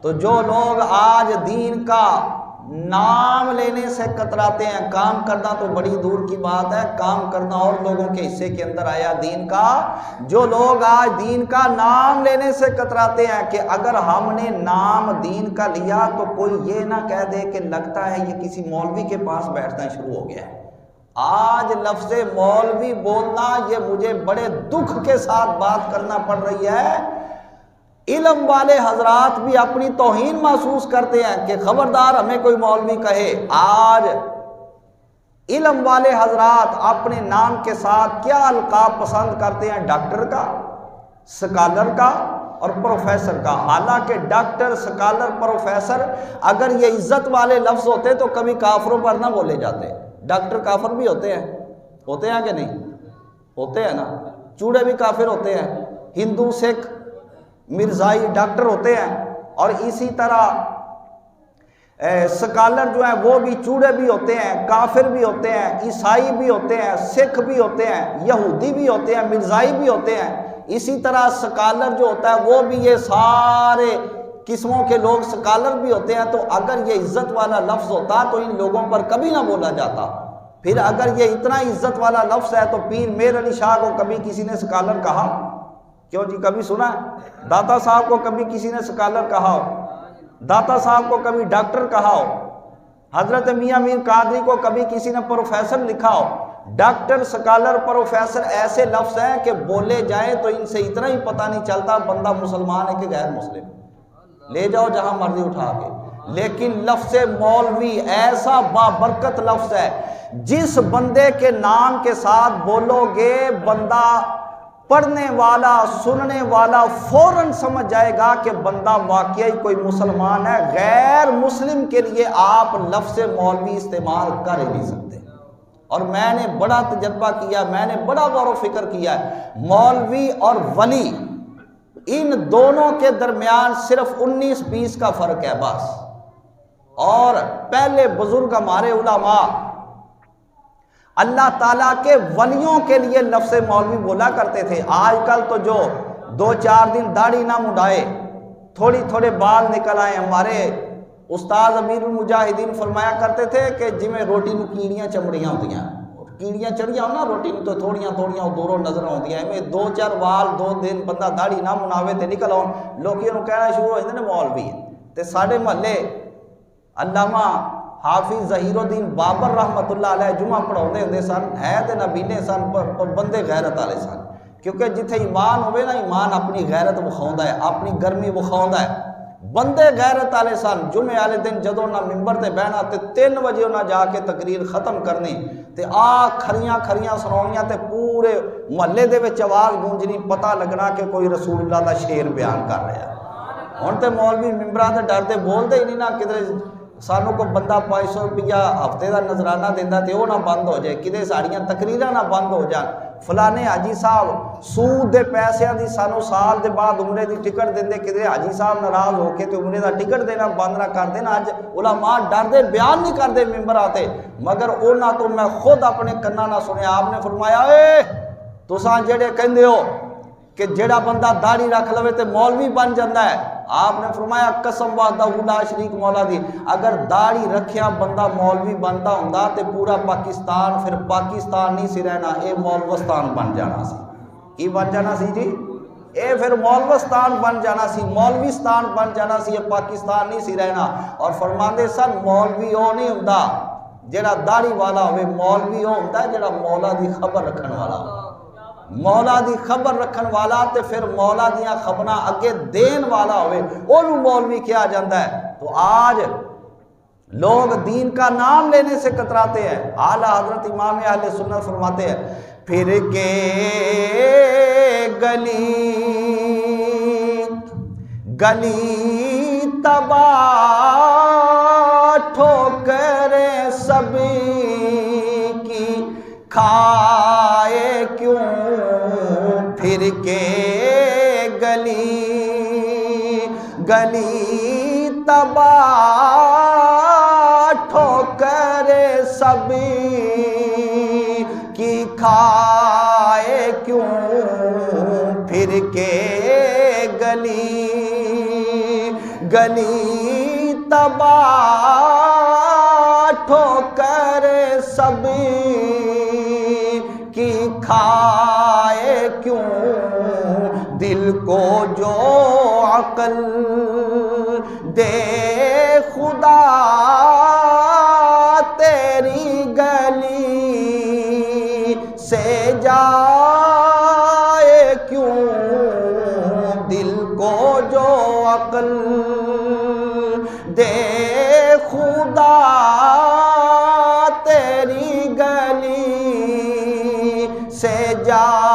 تو جو لوگ آج دین کا نام لینے سے کتراتے ہیں، کام کرنا تو بڑی دور کی بات ہے، کام کرنا اور لوگوں کے حصے کے اندر آیا دین کا، جو لوگ آج دین کا نام لینے سے کتراتے ہیں کہ اگر ہم نے نام دین کا لیا تو کوئی یہ نہ کہہ دے کہ لگتا ہے یہ کسی مولوی کے پاس بیٹھنا شروع ہو گیا ہے۔ آج لفظ مولوی بولنا یہ مجھے بڑے دکھ کے ساتھ بات کرنا پڑ رہی ہے۔ علم والے حضرات بھی اپنی توہین محسوس کرتے ہیں کہ خبردار ہمیں کوئی مولوی کہے۔ آج علم والے حضرات اپنے نام کے ساتھ کیا القاب پسند کرتے ہیں؟ ڈاکٹر کا، سکالر کا اور پروفیسر کا۔ حالانکہ ڈاکٹر، سکالر، پروفیسر اگر یہ عزت والے لفظ ہوتے تو کبھی کافروں پر نہ بولے جاتے۔ ڈاکٹر کافر بھی ہوتے ہیں کہ نہیں؟ ہوتے ہیں نا، چوڑے بھی کافر ہوتے ہیں، ہندو، سکھ، مرزائی ڈاکٹر ہوتے ہیں، اور اسی طرح سکالر جو ہیں وہ بھی چوڑے بھی ہوتے ہیں، کافر بھی ہوتے ہیں، عیسائی بھی ہوتے ہیں، سکھ بھی ہوتے ہیں، یہودی بھی ہوتے ہیں، مرزائی بھی ہوتے ہیں۔ اسی طرح سکالر جو ہوتا ہے وہ بھی یہ سارے قسموں کے لوگ سکالر بھی ہوتے ہیں۔ تو اگر یہ عزت والا لفظ ہوتا تو ان لوگوں پر کبھی نہ بولا جاتا۔ پھر اگر یہ اتنا عزت والا لفظ ہے تو پیر میر علی شاہ کو کبھی کسی نے سکالر کہا؟ کیوں جی، کبھی سنا ہے؟ داتا صاحب کو کبھی کسی نے سکالر کہا ہو؟ داتا صاحب کو کبھی ڈاکٹر کہا ہو؟ حضرت میاں میر قادری کو کبھی کسی نے پروفیسر لکھا ہو؟ ڈاکٹر، سکالر، پروفیسر ایسے لفظ ہیں کہ بولے جائیں تو ان سے اتنا ہی پتہ نہیں چلتا بندہ مسلمان ہے کہ غیر مسلم۔ لے جاؤ جہاں مرضی اٹھا کے۔ لیکن لفظ مولوی ایسا بابرکت لفظ ہے، جس بندے کے نام کے ساتھ بولو گے بندہ، پڑھنے والا، سننے والا فوراً سمجھ جائے گا کہ بندہ واقعی کوئی مسلمان ہے۔ غیر مسلم کے لیے آپ لفظ مولوی استعمال کر ہی نہیں سکتے۔ اور میں نے بڑا تجربہ کیا، میں نے بڑا غور و فکر کیا ہے، مولوی اور ولی ان دونوں کے درمیان صرف 19-20 کا فرق ہے بس۔ اور پہلے بزرگ ہمارے علماء اللہ تعالیٰ کے ولیوں کے لیے لفظ مولوی بولا کرتے تھے۔ آج کل تو جو 2-4 دن داڑھی نہ مڈائے، تھوڑے بال نکل آئے، ہمارے استاد امیر المجاہدین فرمایا کرتے تھے کہ جی میں روٹی نو کیڑیاں چمڑیاں ہوتی ہیں، کیڑیاں چڑیاں ہو نا روٹی نو تو تھوڑیاں دوروں نظر ہوتی ہیں، میں 2-4 وال 2 دن بندہ داڑھی نہ مناوے تے نکل آؤ، لوگوں نے کہنا شروع ہو جاتے ہیں مولوی ہے۔ تے ساڑھے محلے علامہ حافظ ظہیر الدین بابر رحمت اللہ علیہ جمعہ پڑھاؤندے ہوندے سن، ہے تے نبینے سن پر بندے غیرت والے سن، کیونکہ جتھے ایمان ہوئے نا، ایمان اپنی غیرت وکھاوندا ہے، اپنی گرمی وکھاوندا ہے۔ بندے غیرت والے سن، جمعے والے دن جدوں نہ ممبر تے بہنا تے 3 بجے انہاں جا کے تقریر ختم کرنی تے کھریاں سناؤنیاں تے پورے محلے دے وچ آواز گونجنی، پتہ لگنا کہ کوئی رسول اللہ دا شعر بیان کر رہا ہے۔ ہن تے مولوی ممبراں تے ڈر دے بولدے ہی نہیں نا، کدھر سانوں کو بندہ 500 روپیہ ہفتے دا نظرانہ دیندا تے وہ نہ بند ہو جائے، کدھر ساڑیاں تقریراں نہ بند ہو جان، فلانے حاجی صاحب سود دے پیسیاں دی سانوں سال دے بعد عمرے دی ٹکٹ دیندے، کدھر حاجی صاحب ناراض ہو کے تے عمرے دا ٹکٹ دینا بند نہ کر دینا۔ اج علماء ڈر دے بیان نہیں کردے ممبر آتے، مگر انہاں تو میں خود اپنے کناں نہ سنیا۔ آپ نے فرمایا اے تساں جڑے کہندے ہو کہ جڑا بندہ داڑھی رکھ لوے تے مولوی بن جاندا ہے، آپ نے فرمایا قسم وحدہ لا شریک مولا دی، اگر داڑھی رکھیا بندہ مولوی بنتا ہوندا تے پورا پاکستان پھر پاکستان نہیں سی رہنا، اے مولوستان بن جانا سی۔ کی بن جانا سی جی؟ اے پھر مولوستان بن جانا سی، مولویستان بن جانا سی، یہ پاکستان نہیں سی رہنا۔ اور فرماندے سن مولوی او نہیں ہوندا جڑا داڑھی والا ہوئے، مولوی او ہوندا جڑا مولا دی خبر رکھن والا ہو، مولا دی خبر رکھن والا تے پھر مولا دیاں خبراں اگے دین والا ہوئے، انہوں مولوی کیا جاندہ ہے۔ تو آج لوگ دین کا نام لینے سے کتراتے ہیں۔ اعلیٰ حضرت امام اہل سنت فرماتے ہیں پھر کے گلی تباہ ٹھوکریں سب کی کھائے کیوں، پھر کے گلی تباہ ٹھوکریں سب کی کھائے کیوں، پھر کے گلی تباہ ٹھوکر سب کی کھائے کیوں دل کو جو عقل دے خدا تیری گلی سے جائے کیوں دل کو جو عقل دے خدا تیری گلی سے جائے